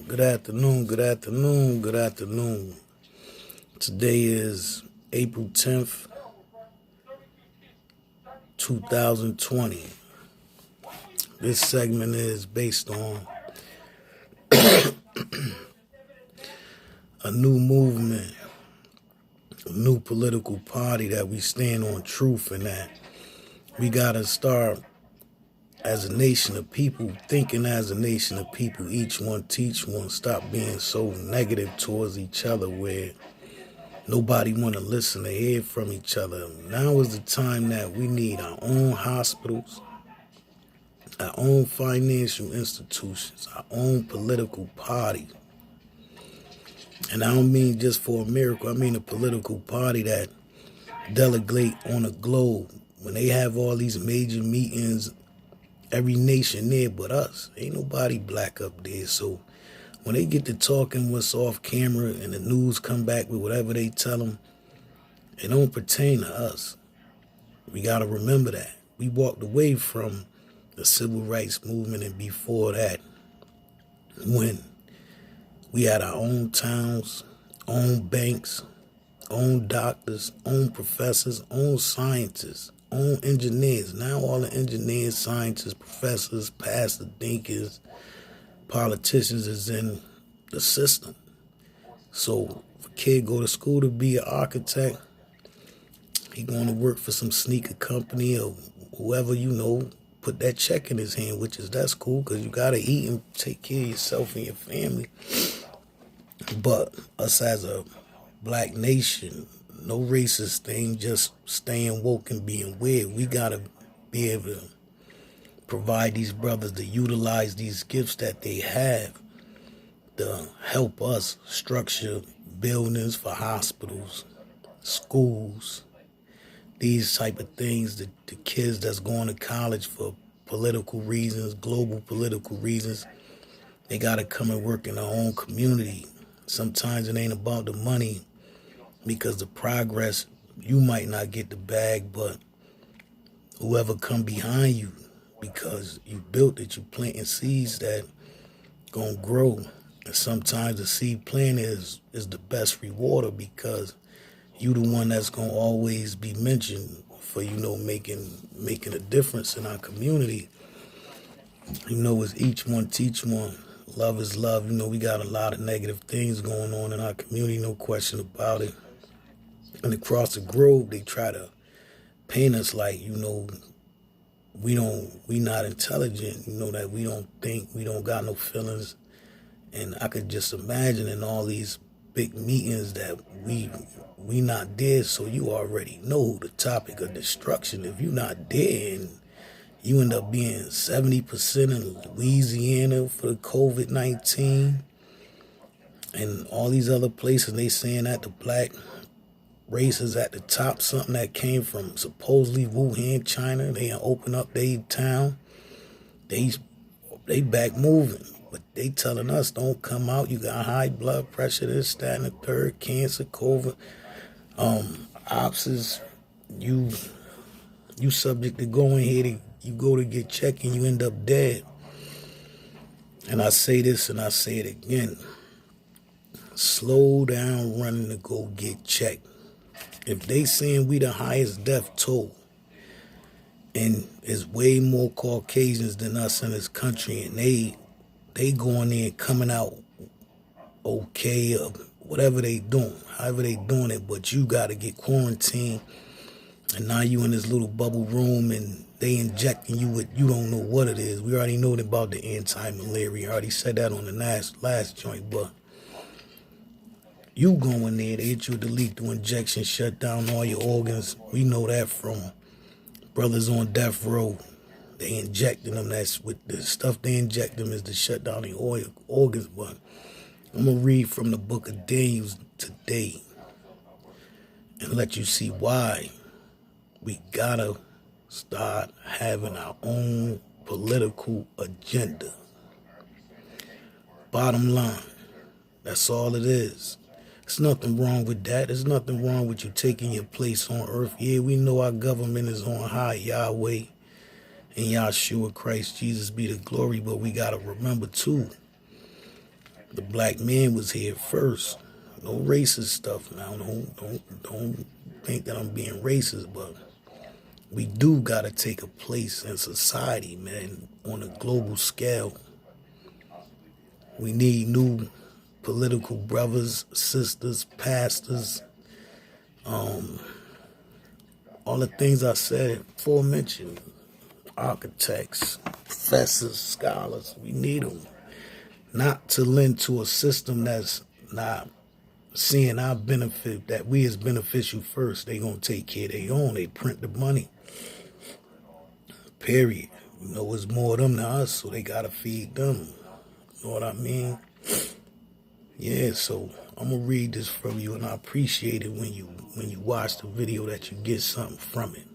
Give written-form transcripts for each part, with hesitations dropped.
Good afternoon, good afternoon, good afternoon. Today is April 10th, 2020. This segment is based on a new movement, a new political party that we stand on truth and that we gotta start as a nation of people, thinking as a nation of people, each one teach one, stop being so negative towards each other where nobody want to listen or hear from each other. Now is the time that we need our own hospitals, our own financial institutions, our own political party. And I don't mean just for America, I mean a political party that delegate on a globe. When they have all these major meetings, every nation there but us. Ain't nobody black up there. So when they get to talking what's off camera and the news come back with whatever they tell them, it don't pertain to us. We got to remember that. We walked away from the civil rights movement and before that when we had our own towns, own banks, own doctors, own professors, own scientists, own engineers. Now all the engineers, scientists, professors, pastors, thinkers, politicians is in the system. So if a kid go to school to be an architect, he going to work for some sneaker company or whoever, put that check in his hand, that's cool because you got to eat and take care of yourself and your family. But us as a black nation, no racist thing, just staying woke and being weird. We got to be able to provide these brothers to utilize these gifts that they have to help us structure buildings for hospitals, schools, these type of things. The kids that's going to college for political reasons, global political reasons, they got to come and work in their own community. Sometimes it ain't about the money because the progress, you might not get the bag, but whoever come behind you, because you built it, you planting seeds that gonna grow. And sometimes the seed plant is the best rewarder because you the one that's gonna always be mentioned for, making a difference in our community. It's each one teach one. Love is love. We got a lot of negative things going on in our community, no question about it. And across the globe, they try to paint us like, we not intelligent, that we don't think, we don't got no feelings. And I could just imagine in all these big meetings that we not there, so you already know the topic of destruction. If you not there and you end up being 70% in Louisiana for the COVID-19 and all these other places, they saying that the black race is at the top, something that came from supposedly Wuhan, China. They open up their town. They back moving. But they telling us don't come out. You got high blood pressure, this, that, and the third, cancer, COVID. Ops you subject to going here, you go to get checked and you end up dead. And I say this and I say it again. Slow down running to go get checked. If they saying we the highest death toll, and there's way more Caucasians than us in this country, and they going in coming out okay or whatever they doing, however they doing it, but you got to get quarantined, and now you in this little bubble room, and they injecting you with you don't know what it is. We already know about the anti-malaria. I already said that on the last joint, but you go in there, they hit you with the lethal injection, shut down all your organs. We know that from brothers on death row. They injecting them. That's with the stuff they inject them is to shut down their organs. But I'm going to read from the book of Daniel today and let you see why we got to start having our own political agenda. Bottom line, that's all it is. There's nothing wrong with that. There's nothing wrong with you taking your place on earth. Yeah, we know our government is on high, Yahweh and Yahshua Christ Jesus be the glory, but we got to remember too, The black man was here first. No racist stuff now. Don't think that I'm being racist, but we do gotta take a place in society, man, on a global scale. We need new political brothers, sisters, pastors, all the things I said aforementioned, architects, professors, scholars. We need them. Not to lend to a system that's not seeing our benefit, that we as beneficial first. They gonna take care of their own. They print the money. Period. You know, it's more of them than us, so they gotta feed them. You know what I mean? Yeah, so I'm gonna read this from you, and I appreciate it when you watch the video that you get something from it.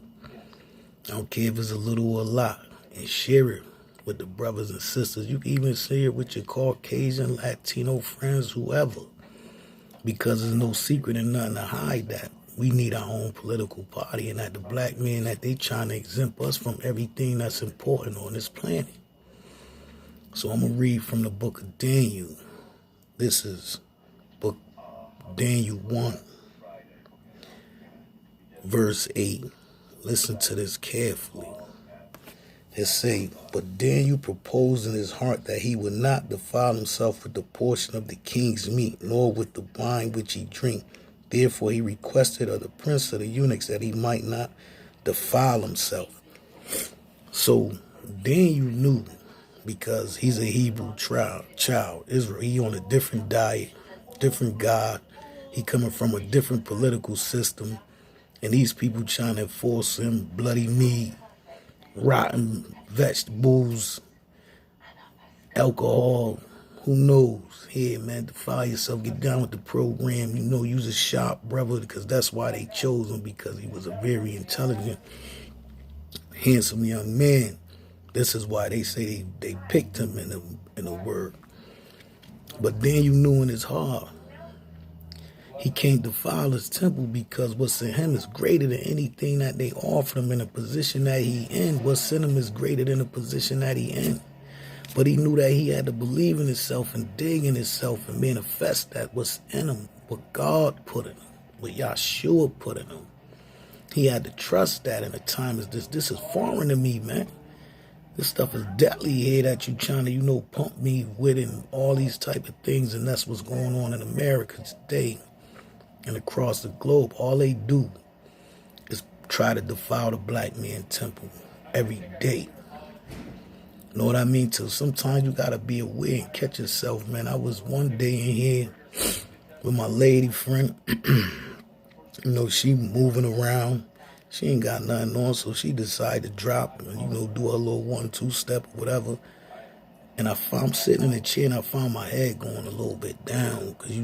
I don't care if it's a little or a lot, and share it with the brothers and sisters. You can even share it with your Caucasian, Latino friends, whoever, because there's no secret and nothing to hide that we need our own political party, and that the black men, that they trying to exempt us from everything that's important on this planet. So I'm gonna read from the book of Daniel. This is book Daniel 1, verse 8. Listen to this carefully. It say, but Daniel proposed in his heart that he would not defile himself with the portion of the king's meat, nor with the wine which he drank. Therefore he requested of the prince of the eunuchs that he might not defile himself. So Daniel knew, because he's a Hebrew child, Israel. He on a different diet, different God. He coming from a different political system. And these people trying to force him bloody meat, rotten vegetables, alcohol, who knows? Here, man, defile yourself, get down with the program. You know, use a sharp brother, because that's why they chose him, because he was a very intelligent, handsome young man. This is why they say they picked him in a word. But then you knew in his heart, he can't defile his temple, because what's in him is greater than anything that they offered him in the position that he in. What's in him is greater than the position that he in. But he knew that he had to believe in himself and dig in himself and manifest that what's in him, what God put in him, what Yahshua put in him. He had to trust that in a time as this. This is foreign to me, man. This stuff is deadly here that you trying to, pump me with, and all these type of things. And that's what's going on in America today and across the globe. All they do is try to defile the black man temple every day. You know what I mean? So sometimes you got to be aware and catch yourself, man. I was one day in here with my lady friend. She moving around. She ain't got nothing on, so she decided to drop and, do a little 1-2 step or whatever. And I'm sitting in the chair, and I found my head going a little bit down, because,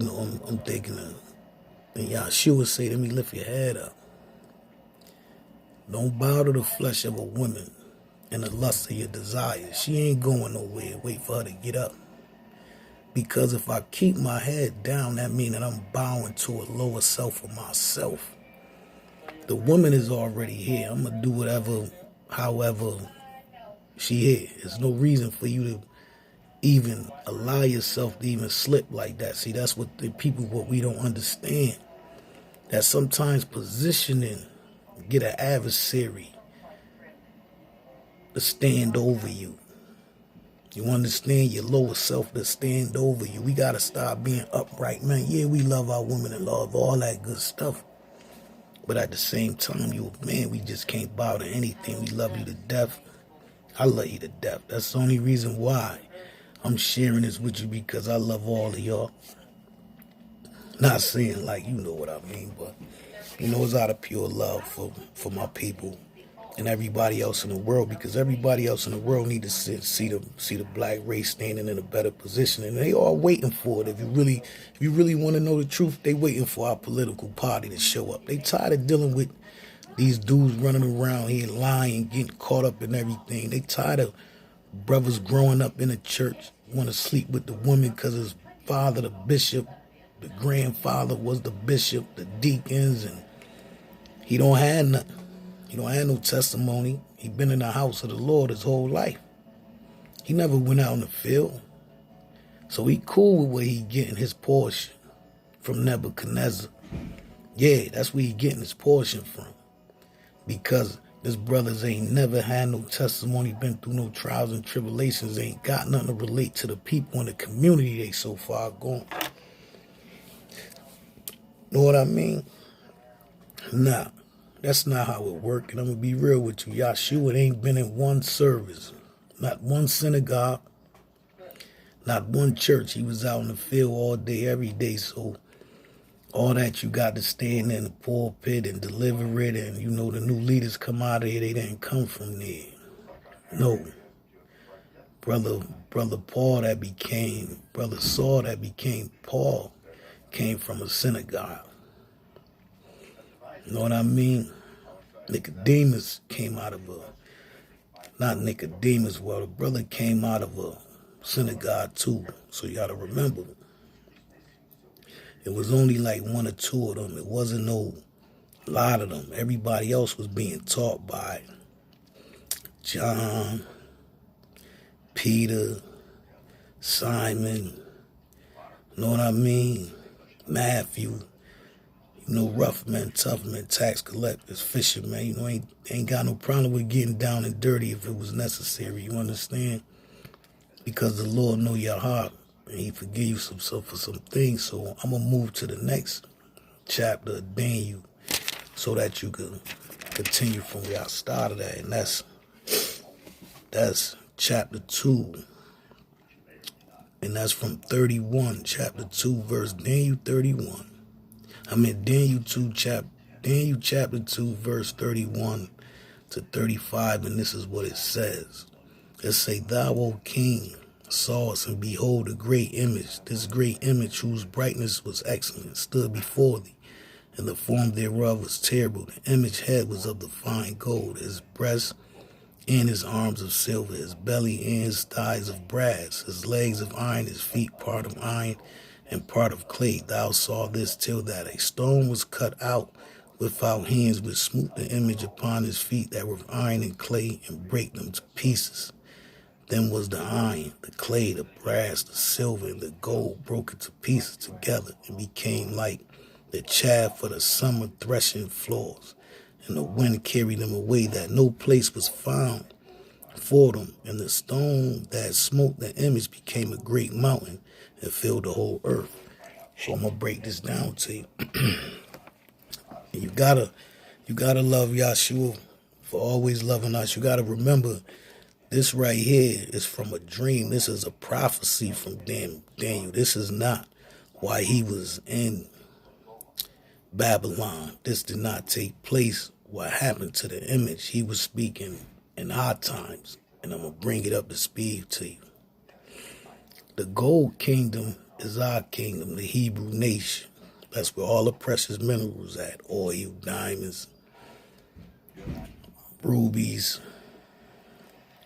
I'm thinking, and Yahshua say to me, lift your head up. Don't bow to the flesh of a woman and the lust of your desires. She ain't going nowhere. Wait for her to get up. Because if I keep my head down, that means that I'm bowing to a lower self of myself. The woman is already here. I'm going to do whatever, however she here. There's no reason for you to even allow yourself to even slip like that. See, that's what we don't understand. That sometimes positioning, get an adversary to stand over you. You understand? Your lower self to stand over you. We got to stop being upright, man. Yeah, we love our women and love all that good stuff. But at the same time, we just can't bow to anything. We love you to death. I love you to death. That's the only reason why I'm sharing this with you, because I love all of y'all. Not saying like, you know what I mean, but, it's out of pure love for my people and everybody else in the world, because everybody else in the world need to see the black race standing in a better position, and they all waiting for it. If you really want to know the truth, they waiting for our political party to show up. They tired of dealing with these dudes running around here lying, getting caught up in everything. They tired of brothers growing up in the church, want to sleep with the woman because his father, the bishop, the grandfather was the bishop, the deacons, and he don't have nothing. He don't have no testimony. He been in the house of the Lord his whole life. He never went out in the field. So he cool with where he getting his portion from Nebuchadnezzar. Yeah, that's where he getting his portion from. Because his brothers ain't never had no testimony, been through no trials and tribulations, ain't got nothing to relate to the people in the community they so far gone. Know what I mean? Nah, that's not how it worked. And I'm going to be real with you. Yahshua ain't been in one service, not one synagogue, not one church. He was out in the field all day, every day. So all that you got to stand in the pulpit and deliver it, and the new leaders come out of here, they didn't come from there. No. Brother Saul that became Paul came from a synagogue. You know what I mean? Nicodemus came out of not Nicodemus, well, the brother came out of a synagogue too. So you got to remember, it was only like one or two of them. It wasn't no lot of them. Everybody else was being taught by John, Peter, Simon, you know what I mean? Matthew, rough men, tough men, tax collectors, fishermen, ain't got no problem with getting down and dirty if it was necessary, you understand? Because the Lord know your heart, and he forgive you for some things. So I'm going to move to the next chapter of Daniel so that you can continue from where I started at, and that's chapter 2. And that's from 31, chapter 2, verse Daniel 31. Daniel chapter 2, verse 31 to 35, and this is what it says. It say, Thou, O king, sawest, and behold, a great image. This great image, whose brightness was excellent, stood before thee, and the form thereof was terrible. The image head was of the fine gold, his breast and his arms of silver, his belly and his thighs of brass, his legs of iron, his feet part of iron and part of clay. Thou saw this till that a stone was cut out without hands, which smote the image upon his feet that were of iron and clay, and brake them to pieces. Then was the iron, the clay, the brass, the silver, and the gold broken to pieces together, and became like the chaff for the summer threshing floors. And the wind carried them away, that no place was found for them. And the stone that smote the image became a great mountain and filled the whole earth. So I'm gonna break this down to you. You gotta love Yahshua for always loving us. You gotta remember, this right here is from a dream. This is a prophecy from Daniel. This is not why he was in Babylon. This did not take place. What happened to the image? He was speaking in our times, and I'm going to bring it up to speed to you. The gold kingdom is our kingdom, the Hebrew nation. That's where all the precious minerals at. Oil, diamonds, rubies,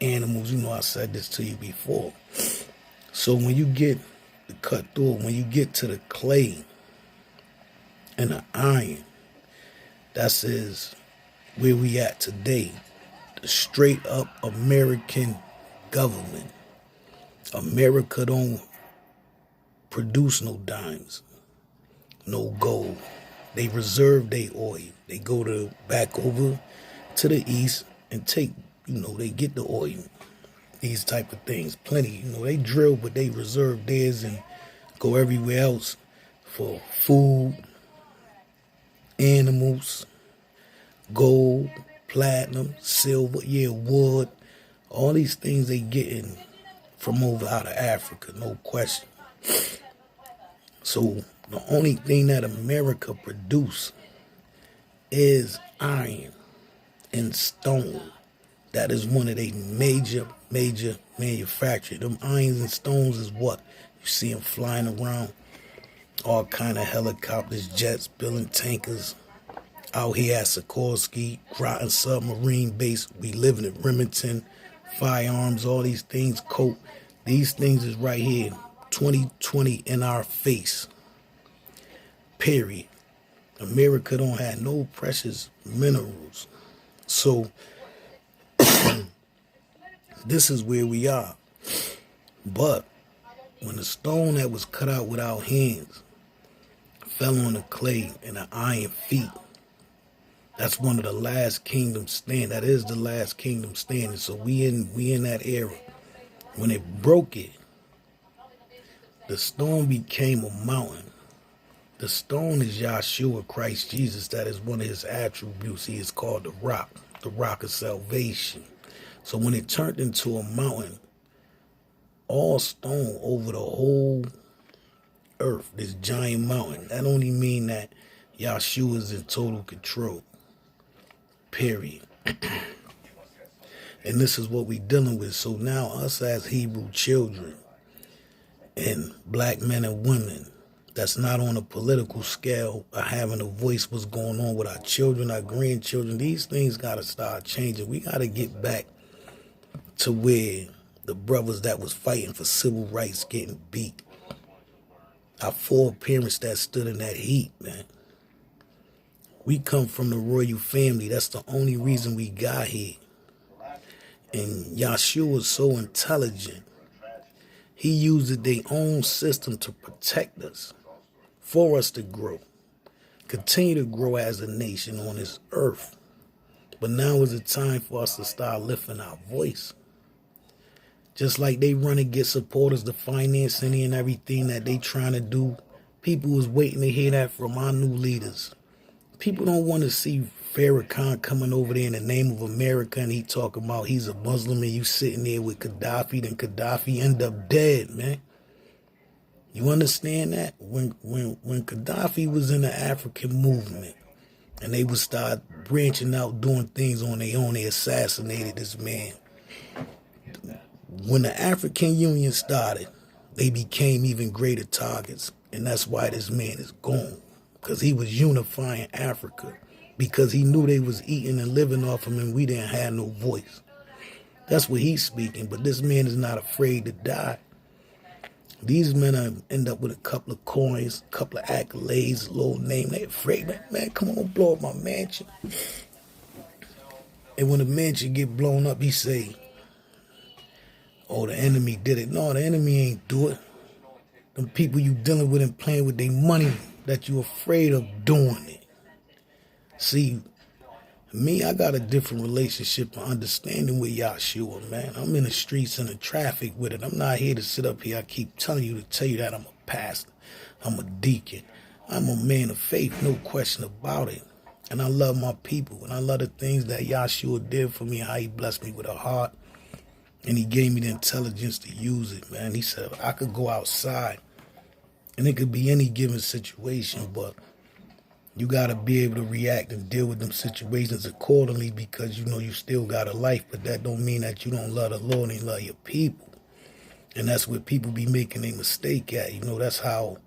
animals. I said this to you before. So when you get the cut through, when you get to the clay and the iron, that is where we at today. The straight up American government. America don't produce no dimes, no gold. They reserve their oil. They go back over to the east and take, they get the oil. These type of things, plenty. They drill, but they reserve theirs and go everywhere else for food, animals, gold, platinum, silver, wood. All these things they getting from over out of Africa, no question. So the only thing that America produce is iron and stone. That is one of their major manufacturers. Them irons and stones is what you see them flying around. All kind of helicopters, jets, building tankers. Out here at Sikorsky, Groton Submarine Base, we living in Remington, firearms, all these things, coat. These things is right here, 2020 in our face. Period. America don't have no precious minerals. So this is where we are. But when the stone that was cut out with our hands fell on the clay and the iron feet, that's one of the last kingdoms standing. That is the last kingdom standing. So we in that era. When it broke it, the stone became a mountain. The stone is Yahshua Christ Jesus. That is one of his attributes. He is called the rock of salvation. So when it turned into a mountain, all stone over the whole earth, this giant mountain, that only mean that Yahshua is in total control. Period. And this is what we dealing with. So now us as Hebrew children and black men and women that's not on a political scale are having a voice what's going on with our children, our grandchildren. These things got to start changing. We got to get back to where the brothers that was fighting for civil rights getting beat. Our foreparents that stood in that heat, man. We come from the royal family. That's the only reason we got here. And Yahshua is so intelligent. He used their own system to protect us, for us to grow, continue to grow as a nation on this earth. But now is the time for us to start lifting our voice. Just like they run and get supporters to finance any and everything that they trying to do, people was waiting to hear that from our new leaders. People don't want to see Farrakhan coming over there in the name of America and he talking about he's a Muslim and you sitting there with Gaddafi, then Gaddafi end up dead, man. You understand that? When Gaddafi was in the African movement and they would start branching out doing things on their own, they assassinated this man. When the African Union started, they became even greater targets. And that's why this man is gone. Because he was unifying Africa. Because he knew they was eating and living off him and we didn't have no voice. That's what he's speaking. But this man is not afraid to die. These men end up with a couple of coins, a couple of accolades, a little name. They afraid, man, come on, blow up my mansion. And when the mansion get blown up, he say, oh, the enemy did it. No, the enemy ain't do it. Them people you dealing with and playing with their money that you afraid of doing it. See, me, I got a different relationship and understanding with Yahshua, man. I'm in the streets and the traffic with it. I'm not here to sit up here. I keep telling you to tell you that I'm a pastor. I'm a deacon. I'm a man of faith, no question about it. And I love my people. And I love the things that Yahshua did for me, how he blessed me with a heart. And he gave me the intelligence to use it, man. He said I could go outside and it could be any given situation, but you got to be able to react and deal with them situations accordingly because you know you still got a life, but that don't mean that you don't love the Lord and love your people. And that's where people be making a mistake at. You know, that's how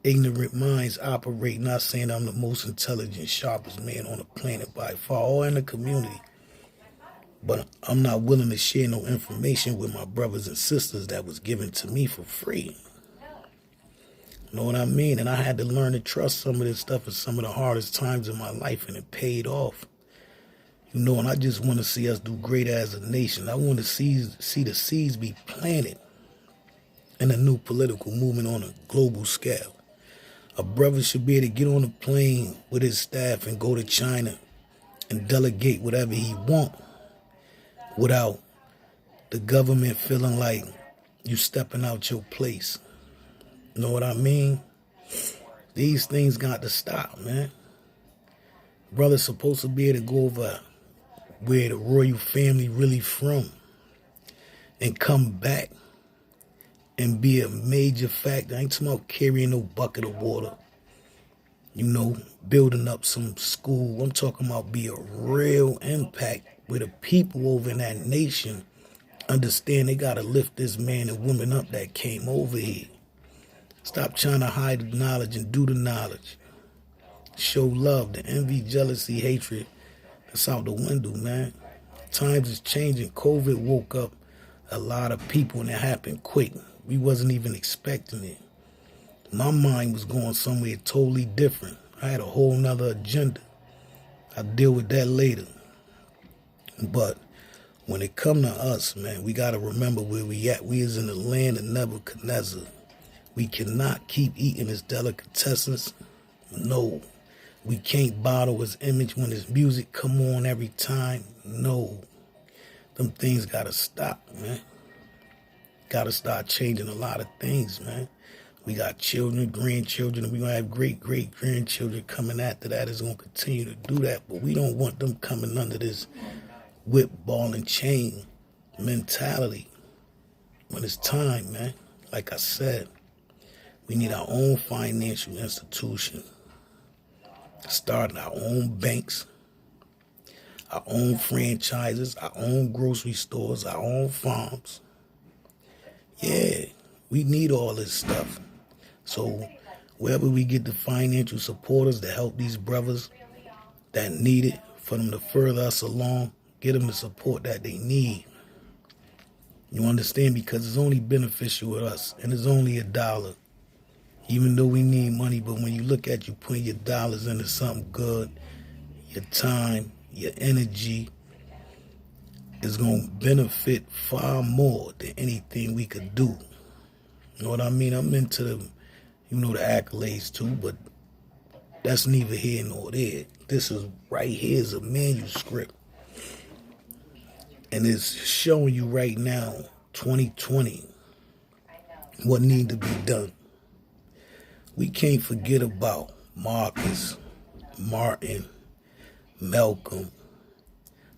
ignorant minds operate. Not saying I'm the most intelligent, sharpest man on the planet by far or in the community. But I'm not willing to share no information with my brothers and sisters that was given to me for free. You know what I mean? And I had to learn to trust some of this stuff at some of the hardest times in my life, and it paid off. You know, and I just want to see us do great as a nation. I want to see the seeds be planted in a new political movement on a global scale. A brother should be able to get on a plane with his staff and go to China and delegate whatever he want without the government feeling like you stepping out your place. You know what I mean? These things got to stop, man. Brother's supposed to be able to go over where the royal family really from and come back and be a major factor. I ain't talking about carrying no bucket of water, you know, building up some school. I'm talking about be a real impact where the people over in that nation understand they got to lift this man and woman up that came over here. Stop trying to hide the knowledge and do the knowledge. Show love. The envy, jealousy, hatred, that's out the window, man. Times is changing. COVID woke up a lot of people and it happened quick. We wasn't even expecting it. My mind was going somewhere totally different. I had a whole nother agenda. I'll deal with that later. But when it come to us, man, we got to remember where we at. We is in the land of Nebuchadnezzar. We cannot keep eating his delicatessens. No. We can't bottle his image when his music come on every time. No. Them things gotta stop, man. Gotta start changing a lot of things, man. We got children, grandchildren, and we gonna have great-great-grandchildren coming after that is gonna continue to do that. But we don't want them coming under this whip, ball, and chain mentality when it's time, man. Like I said, we need our own financial institution, starting our own banks, our own franchises, our own grocery stores, our own farms. Yeah, we need all this stuff. So wherever we get the financial supporters to help these brothers that need it, for them to further us along, get them the support that they need. You understand? Because it's only beneficial with us, and it's only $1. Even though we need money, but when you look at you putting your dollars into something good, your time, your energy is going to benefit far more than anything we could do. You know what I mean? I'm into the, the accolades too, but that's neither here nor there. This is right here is a manuscript. And it's showing you right now, 2020, what need to be done. We can't forget about Marcus, Martin, Malcolm,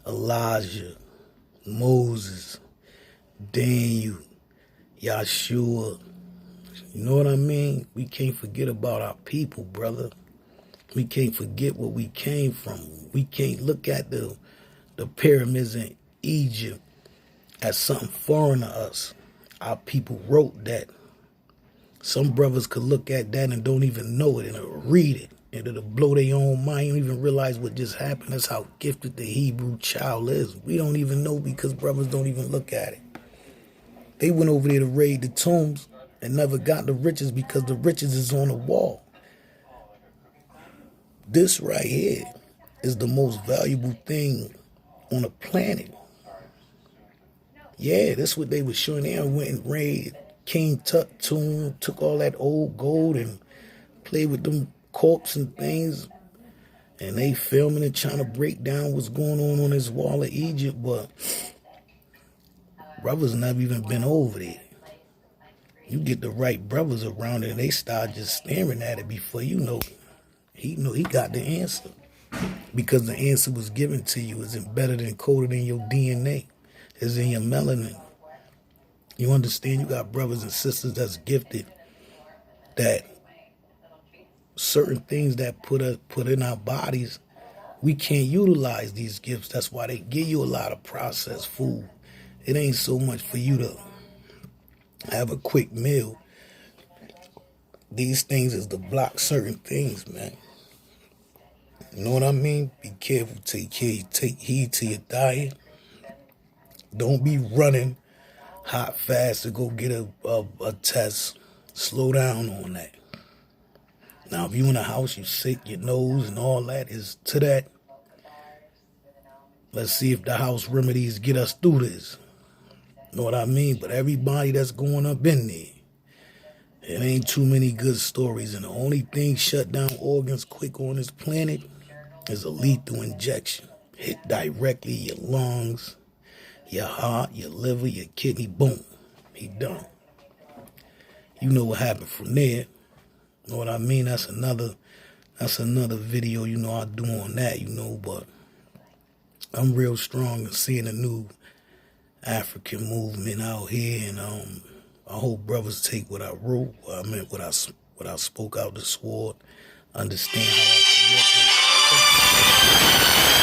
Elijah, Moses, Daniel, Yahshua. You know what I mean? We can't forget about our people, brother. We can't forget where we came from. We can't look at the pyramids in Egypt as something foreign to us. Our people wrote that. Some brothers could look at that and don't even know it and read it. And it'll blow their own mind. You don't even realize what just happened. That's how gifted the Hebrew child is. We don't even know because brothers don't even look at it. They went over there to raid the tombs and never got the riches because the riches is on the wall. This right here is the most valuable thing on the planet. Yeah, that's what they were showing. They went and raided King Tut tomb, took all that old gold and played with them corpses and things. And they filming and trying to break down what's going on this wall of Egypt. But brothers never even been over there. You get the right brothers around it and they start just staring at it before you know it. He got the answer. Because the answer was given to you. It's embedded and coded in your DNA. It's in your melanin. You understand? You got brothers and sisters that's gifted, that certain things that put in our bodies, we can't utilize these gifts. That's why they give you a lot of processed food. It ain't so much for you to have a quick meal. These things is to block certain things, man. You know what I mean? Be careful. Take heed to your diet. Don't be running hot fast to go get a test. Slow down on that. Now, if you in a house, you sick, your nose and all that is to that. Let's see if the house remedies get us through this. Know what I mean? But everybody that's going up in there, it ain't too many good stories. And the only thing shut down organs quick on this planet is a lethal injection. Hit directly your lungs, your heart, your liver, your kidney, boom. He done. You know what happened from there. Know what I mean? That's another video, I do on that, but I'm real strong in seeing a new African movement out here, and I hope brothers take what I wrote, what I spoke out the sword, understand how I connect.